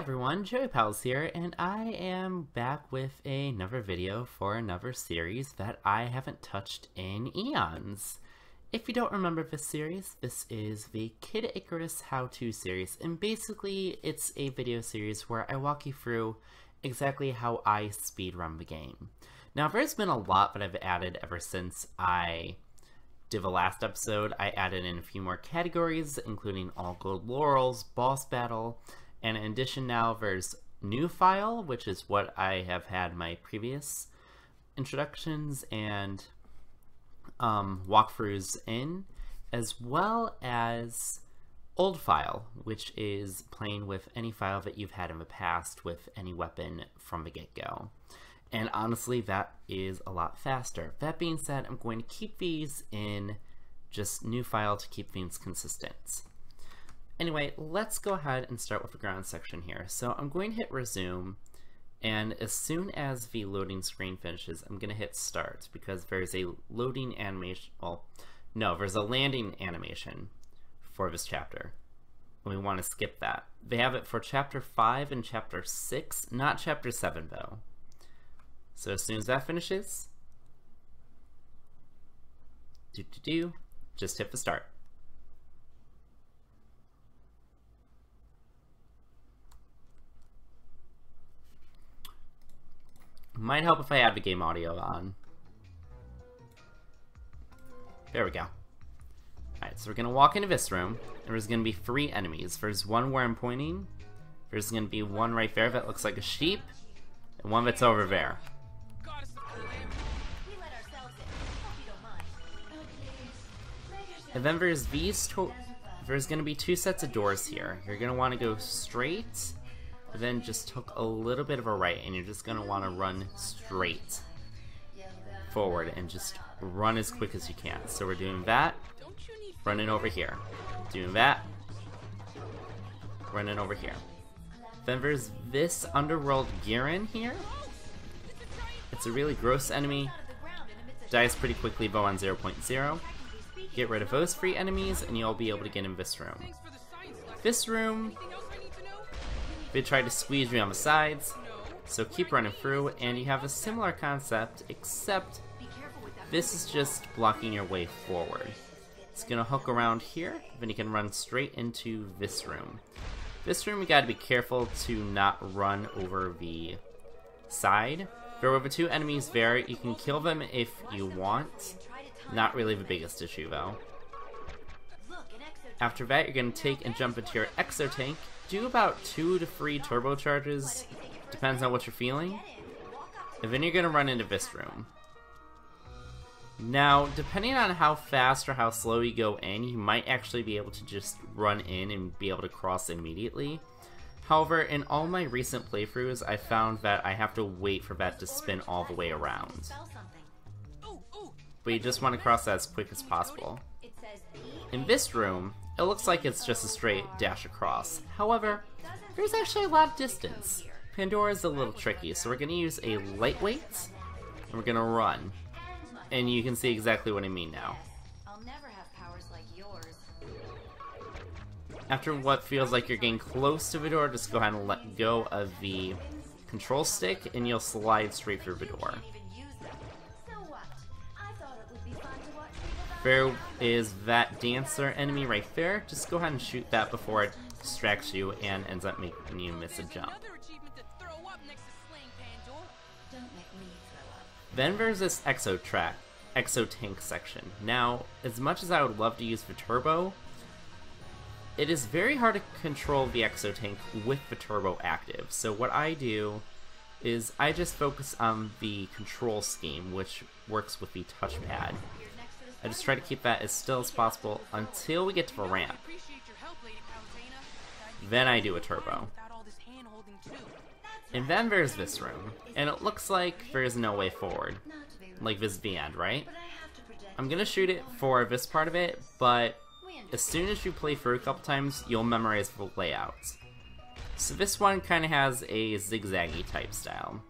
everyone, Joeypals here, and I am back with another video for another series that I haven't touched in eons. If you don't remember this series, this is the Kid Icarus How To series, and basically it's a video series where I walk you through exactly how I speedrun the game. Now there's been a lot that I've added ever since I did the last episode. I added in a few more categories, including all gold Laurels, boss battle, and in addition now there's new file, which is what I have had my previous introductions and walkthroughs in, as well as old file, which is playing with any file that you've had in the past with any weapon from the get-go. And honestly, that is a lot faster. That being said, I'm going to keep these in just new file to keep things consistent. Anyway, let's go ahead and start with the ground section here. So I'm going to hit resume, and as soon as the loading screen finishes, I'm going to hit start because there's a loading animation, well, no, there's a landing animation for this chapter. We want to skip that. They have it for chapter 5 and chapter 6, not chapter 7 though. So as soon as that finishes, just hit the start. Might help if I have the game audio on. There we go. Alright, so we're going to walk into this room, and there's going to be 3 enemies. There's one where I'm pointing, there's going to be one right there that looks like a sheep, and one that's over there. And then there's there's going to be 2 sets of doors here. You're going to want to go straight, then just took a little bit of a right, and you're just going to want to run straight forward and just run as quick as you can. So we're doing that, running over here, doing that, running over here. Then there's this underworld Girin here. It's a really gross enemy, dies pretty quickly though on 0.0. Get rid of those 3 enemies and you'll be able to get in this room. This room, they try to squeeze you on the sides, so keep running through, and you have a similar concept, except this is just blocking your way forward. It's gonna hook around here, then you can run straight into this room. This room you gotta be careful to not run over the side. There were the 2 enemies there, you can kill them if you want. Not really the biggest issue though. After that, you're gonna take and jump into your exo tank. Do about 2 to 3 turbocharges, depends on what you're feeling, and then you're going to run into this room. Now, depending on how fast or how slow you go in, you might actually be able to just run in and be able to cross immediately. However, in all my recent playthroughs, I found that I have to wait for that to spin all the way around. But you just want to cross that as quick as possible. In this room, it looks like it's just a straight dash across. However, there's actually a lot of distance. Pandora is a little tricky, so we're going to use a lightweight, and we're going to run. And you can see exactly what I mean now. After what feels like you're getting close to the door, just go ahead and let go of the control stick, and you'll slide straight through the door. There is that dancer enemy right there. Just go ahead and shoot that before it distracts you and ends up making you miss a jump. Then there's this exo tank section. Now, as much as I would love to use the turbo, it is very hard to control the exo tank with the turbo active. So what I do is I just focus on the control scheme, which works with the touchpad. I just try to keep that as still as possible until we get to the ramp. Then I do a turbo. And then there's this room, and it looks like there's no way forward. Like this is the end, right? I'm gonna shoot it for this part of it, but as soon as you play through a couple times, you'll memorize the layouts. So this one kind of has a zigzaggy type style.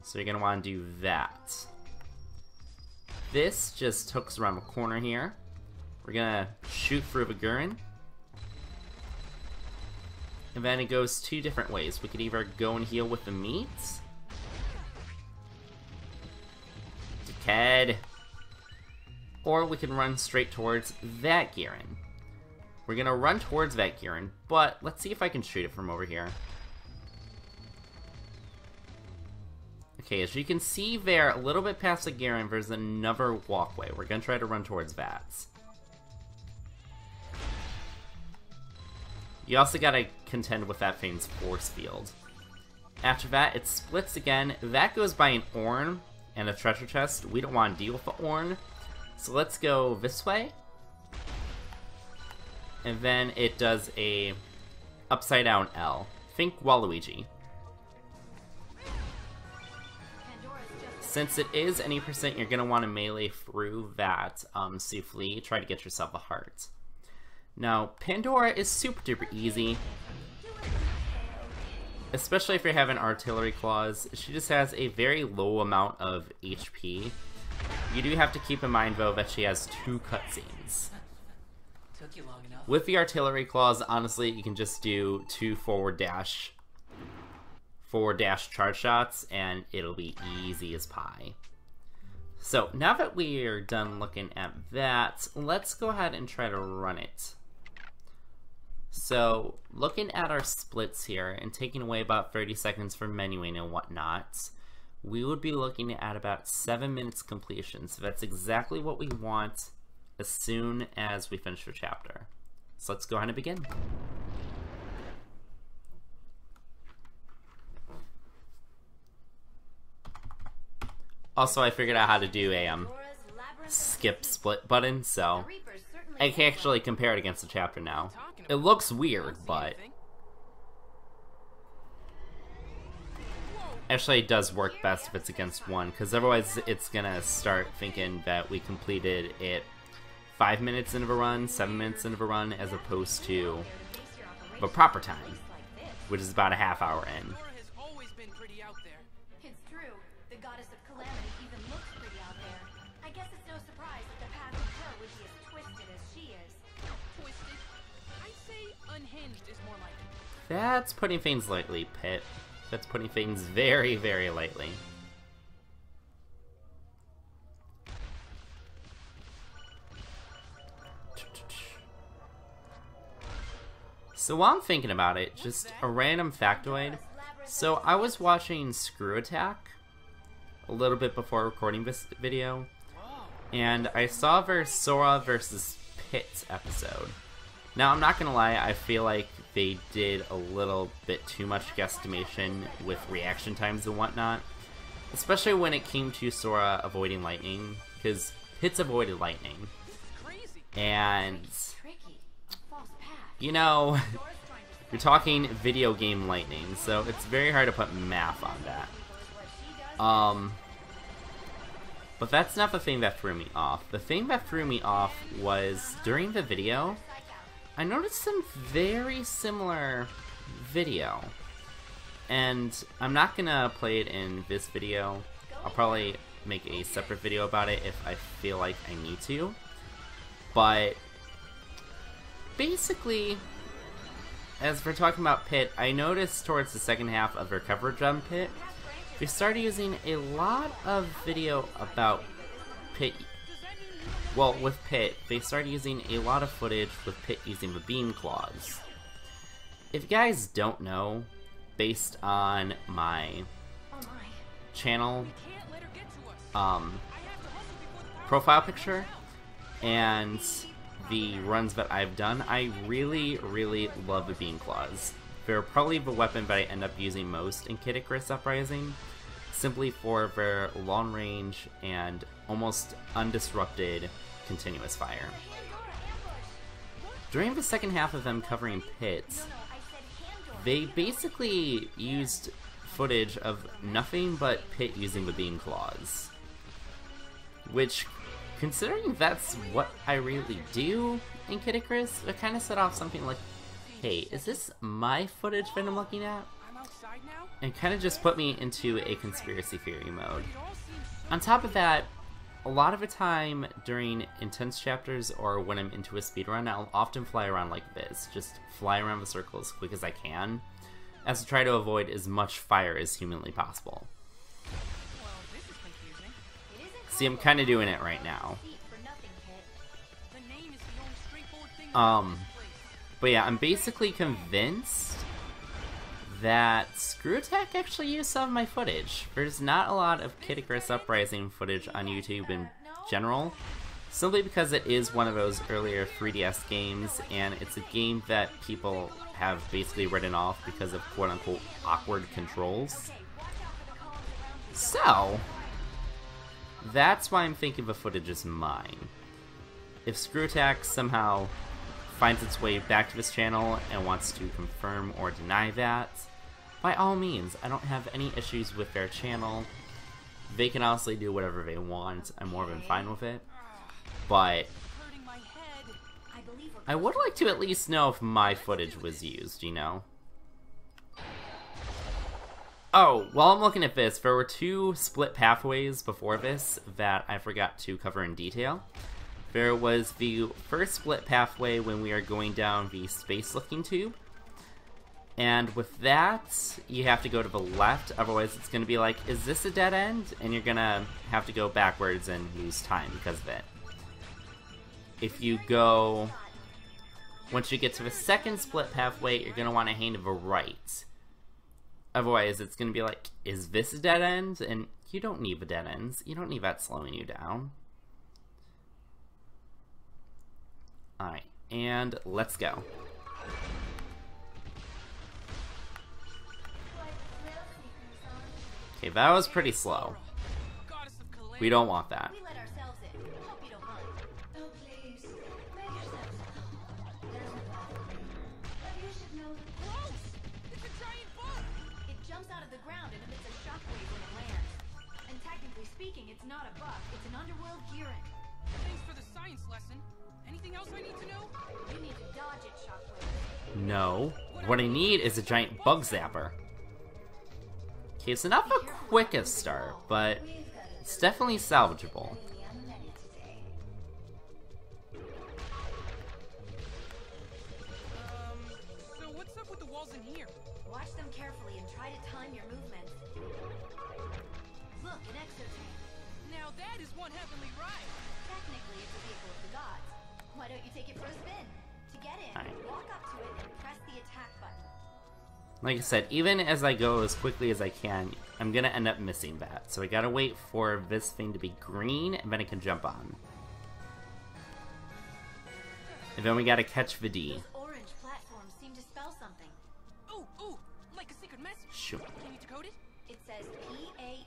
So you're gonna want to do that. This just hooks around the corner here. We're gonna shoot through the Girin. And then it goes two different ways. We could either go and heal with the meat. Decad. Or we can run straight towards that Garen. We're gonna run towards that Garen, but let's see if I can shoot it from over here. Okay, as you can see there, a little bit past the Garen, there's another walkway. We're gonna try to run towards that. You also gotta contend with that thing's force field. After that, it splits again. That goes by an Orn and a treasure chest. We don't want to deal with the Orn. So let's go this way. And then it does a upside down L. Think Waluigi. Since it is any percent, you're going to want to melee through that souffle. Try to get yourself a heart. Now, Pandora is super duper easy. Especially if you're having artillery claws. She just has a very low amount of HP. You do have to keep in mind, though, that she has 2 cutscenes. Took you long enough. With the artillery claws, honestly, you can just do 2 forward dash charge shots, and it'll be easy as pie. So, now that we are done looking at that, let's go ahead and try to run it. So, looking at our splits here, and taking away about 30 seconds for menuing and whatnot, we would be looking at about 7 minutes completion. So that's exactly what we want as soon as we finish the chapter. So let's go ahead and begin. Also, I figured out how to do a skip split button, so I can actually compare it against the chapter now. It looks weird, but actually it does work best if it's against one, because otherwise it's gonna start thinking that we completed it 5 minutes into a run, 7 minutes into a run, as opposed to the proper time, which is about a half hour in. It's true. The goddess of calamity even looks pretty out there. I guess it's no surprise that the path of her would be as twisted as she is. Twisted? I'd say unhinged is more like it. That's putting things lightly, Pit. That's putting things very, very lightly. So while I'm thinking about it, just a random factoid. So I was watching Screw Attack a little bit before recording this video, and I saw their Sora versus Pit episode. Now, I'm not gonna lie, I feel like they did a little bit too much guesstimation with reaction times and whatnot. Especially when it came to Sora avoiding lightning, because Pit's avoided lightning. And, you know, you're talking video game lightning, so it's very hard to put math on that. But that's not the thing that threw me off. The thing that threw me off was, during the video, I noticed some very similar video, and I'm not gonna play it in this video. I'll probably make a separate video about it if I feel like I need to, but basically, as we're talking about Pit, I noticed towards the second half of their coverage on Pit, they started using a lot of video about Pit. Well, with Pit, they started using a lot of footage with Pit using the beam claws. If you guys don't know, based on my channel profile picture and the runs that I've done, I really, really love the beam claws. They're probably the weapon that I end up using most in Kid Icarus Uprising, simply for their long range and almost undisrupted continuous fire. During the second half of them covering Pits, they basically used footage of nothing but Pit using the beam claws. Which, considering that's what I really do in Kid Icarus, it kind of set off something like, hey, is this my footage that I'm looking at? And kind of just put me into a conspiracy theory mode. On top of that, a lot of the time during intense chapters or when I'm into a speedrun, I'll often fly around like this. Just fly around the circle as quick as I can, as to try to avoid as much fire as humanly possible. Well, this is confusing. See, I'm kind of doing it right now. The name is the only straightforward thing about this place. But yeah, I'm basically convinced that Screw Attack actually used some of my footage. There's not a lot of Kid Icarus Uprising footage on YouTube in general, simply because it is one of those earlier 3DS games, and it's a game that people have basically written off because of quote-unquote awkward controls. So, that's why I'm thinking the footage is mine. If Screw Attack somehow finds its way back to this channel and wants to confirm or deny that, by all means, I don't have any issues with their channel. They can honestly do whatever they want. I'm more than fine with it. But Hurting my head. I would like to at least know if my footage was used, you know? Oh, while I'm looking at this, there were 2 split pathways before this that I forgot to cover in detail. There was the first split pathway when we are going down the space-looking tube. And with that, you have to go to the left, otherwise it's going to be like, is this a dead end? And you're going to have to go backwards and lose time because of it. If you go... Once you get to the second split pathway, you're going to want to hang to the right. Otherwise, it's going to be like, is this a dead end? And you don't need the dead ends. You don't need that slowing you down. Alright, and let's go. Okay, that was pretty slow. Goddess of calamity. We don't want that. We let ourselves in. Hope you don't mind. Oh, please. Make yourselves at home. There's no bother. But you should know that Gross! It's a giant bug! it jumps out of the ground and emits a shockwave when it lands. And technically speaking, it's not a bug. It's an underworld gearing. Thanks for the science lesson. Anything else I need to know? You need to dodge it, shockwave. No. What I need is a giant bug zapper. Okay, so not the quickest start, but it's definitely salvageable. So what's up with the walls in here? Watch them carefully and try to time your movements. Look, an exotank. Now that is one heavenly ride. Technically, it's a vehicle of the gods. Why don't you take it for a spin? To get in, Alright. walk up to it and press the attack button. Like I said, even as I go as quickly as I can, I'm gonna end up missing that. So I gotta wait for this thing to be green, and then I can jump on. And then we gotta catch the D. Those orange platforms seem to spell something. Ooh, like a secret message. Sure. Can you decode it? It says P-A-N-D-O-R-A.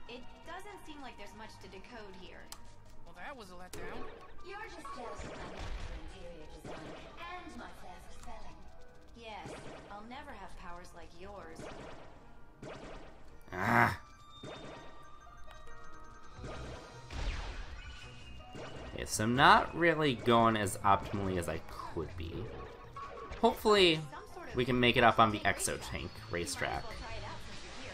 It doesn't seem like there's much to decode here. Well, that was a letdown. You're just jealous of my interior design and my flair for spelling. Yes, I'll never have powers like yours. Ah. Okay, so I'm not really going as optimally as I could be. Hopefully, we can make it up on the exotank racetrack. Well, try it out since you're here.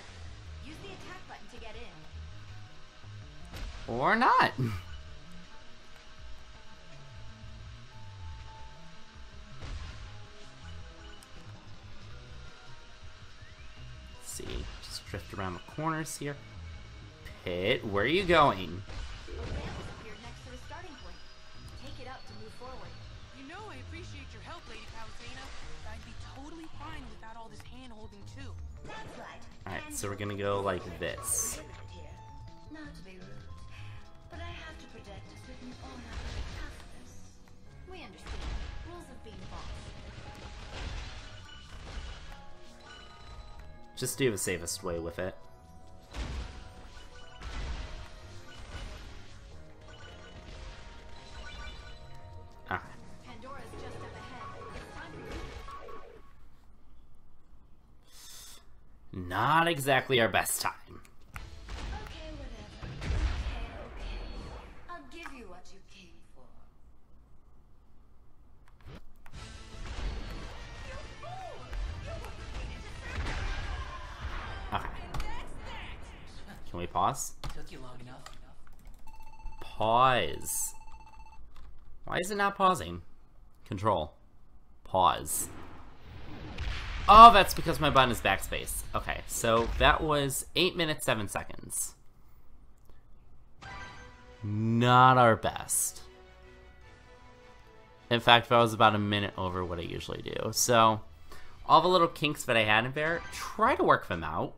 Use the attack button to get in. Or not. Let's see, just drift around the corners here. Pit, where are you going? A ramp has appeared next to the starting point. Take it up to move forward. You know I appreciate your help, Lady Palutena. I'd be totally fine without all this hand-holding, too. That's right. Alright, so we're gonna go like this. Not to be rude, but I have to protect a certain aura of toughness. We understand. Rules of being boss. Just do the safest way with it. Ah, Pandora's just up ahead. It's time to move. not exactly our best time. Okay, whatever. Okay. I'll give you what you came for. Okay. Can we pause? Took you long enough. Pause. Why is it not pausing? Control. Pause. Oh, that's because my button is backspace. Okay, so that was 8 minutes, 7 seconds. Not our best. In fact, that was about a minute over what I usually do. So, all the little kinks that I had in there, try to work them out.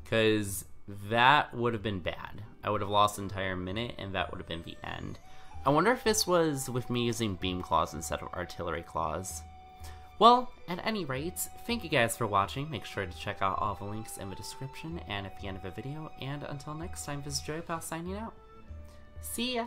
Because that would have been bad. I would have lost an entire minute, and that would have been the end. I wonder if this was with me using beam claws instead of artillery claws. Well, at any rate, thank you guys for watching. Make sure to check out all the links in the description and at the end of the video. And until next time, this is Joeypals signing out. See ya!